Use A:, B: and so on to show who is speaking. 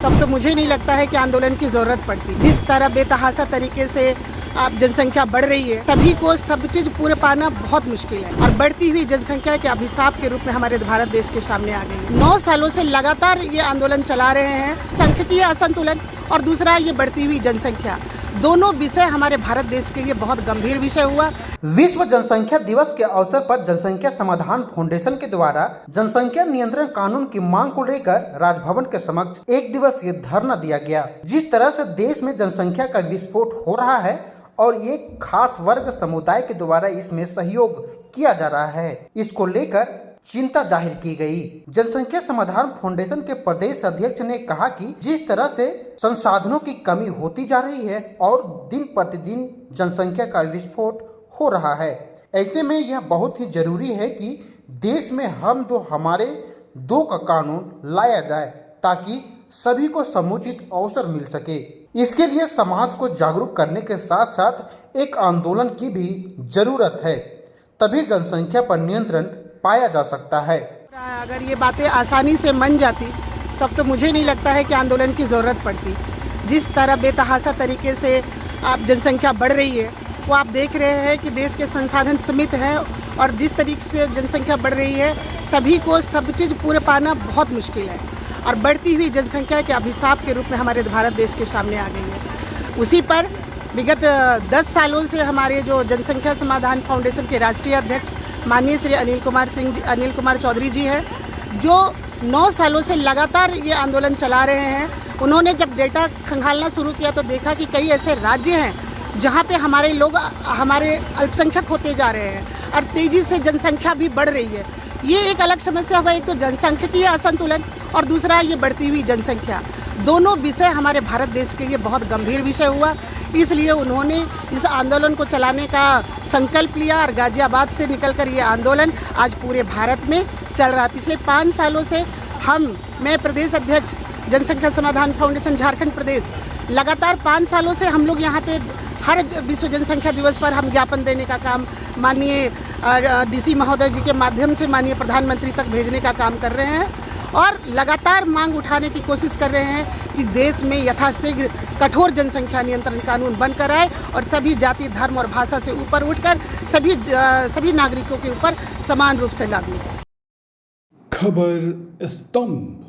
A: तब तो मुझे नहीं लगता है कि आंदोलन की जरूरत पड़ती। जिस तरह बेतहाशा तरीके से अब जनसंख्या बढ़ रही है, सभी को सब चीज पूरे पाना बहुत मुश्किल है और बढ़ती हुई जनसंख्या के अभिशाप के रूप में हमारे भारत देश के सामने आ गई है। 9 सालों से लगातार ये आंदोलन चला रहे हैं। सांख्यिकीय असंतुलन और दूसरा ये बढ़ती हुई जनसंख्या, दोनों विषय हमारे भारत देश के लिए बहुत गंभीर विषय हुआ।
B: विश्व जनसंख्या दिवस के अवसर पर जनसंख्या समाधान फाउंडेशन के द्वारा जनसंख्या नियंत्रण कानून की मांग को लेकर राजभवन के समक्ष एक दिवसीय धरना दिया गया। जिस तरह से देश में जनसंख्या का विस्फोट हो रहा है और एक खास वर्ग समुदाय के द्वारा इसमें सहयोग किया जा रहा है, इसको लेकर चिंता जाहिर की गई। जनसंख्या समाधान फाउंडेशन के प्रदेश अध्यक्ष ने कहा कि जिस तरह से संसाधनों की कमी होती जा रही है और दिन प्रतिदिन जनसंख्या का विस्फोट हो रहा है, ऐसे में यह बहुत ही जरूरी है कि देश में हमारे दो का कानून लाया जाए ताकि सभी को समुचित अवसर मिल सके। इसके लिए समाज को जागरूक करने के साथ साथ एक आंदोलन की भी जरूरत है, तभी जनसंख्या पर नियंत्रण पाया जा सकता है।
A: अगर ये बातें आसानी से मन जाती तब तो मुझे नहीं लगता है कि आंदोलन की ज़रूरत पड़ती। जिस तरह बेतहाशा तरीके से अब जनसंख्या बढ़ रही है, वो आप देख रहे हैं कि देश के संसाधन सीमित हैं और जिस तरीके से जनसंख्या बढ़ रही है, सभी को सब चीज़ पूरे पाना बहुत मुश्किल है और बढ़ती हुई जनसंख्या के अभिशाप के रूप में हमारे भारत देश के सामने आ गई है। उसी पर विगत 10 सालों से हमारे जो जनसंख्या समाधान फाउंडेशन के राष्ट्रीय अध्यक्ष माननीय श्री अनिल कुमार चौधरी जी हैं, जो 9 सालों से लगातार ये आंदोलन चला रहे हैं। उन्होंने जब डेटा खंगालना शुरू किया तो देखा कि कई ऐसे राज्य हैं जहाँ पे हमारे लोग हमारे अल्पसंख्यक होते जा रहे हैं और तेज़ी से जनसंख्या भी बढ़ रही है। ये एक अलग समस्या होगा, एक तो जनसांख्यिकीय असंतुलन और दूसरा ये बढ़ती हुई जनसंख्या, दोनों विषय हमारे भारत देश के लिए बहुत गंभीर विषय हुआ। इसलिए उन्होंने इस आंदोलन को चलाने का संकल्प लिया और गाजियाबाद से निकलकर ये आंदोलन आज पूरे भारत में चल रहा है। पिछले 5 सालों से मैं प्रदेश अध्यक्ष जनसंख्या समाधान फाउंडेशन झारखंड प्रदेश, लगातार 5 सालों से हम लोग यहाँ पे हर विश्व जनसंख्या दिवस पर हम ज्ञापन देने का काम माननीय डीसी महोदय जी के माध्यम से माननीय प्रधानमंत्री तक भेजने का काम कर रहे हैं और लगातार मांग उठाने की कोशिश कर रहे हैं कि देश में यथाशीघ्र कठोर जनसंख्या नियंत्रण कानून बनकर आए और सभी जाति, धर्म और भाषा से ऊपर उठकर सभी नागरिकों के ऊपर समान रूप से लागू हो।
C: खबर स्तंभ।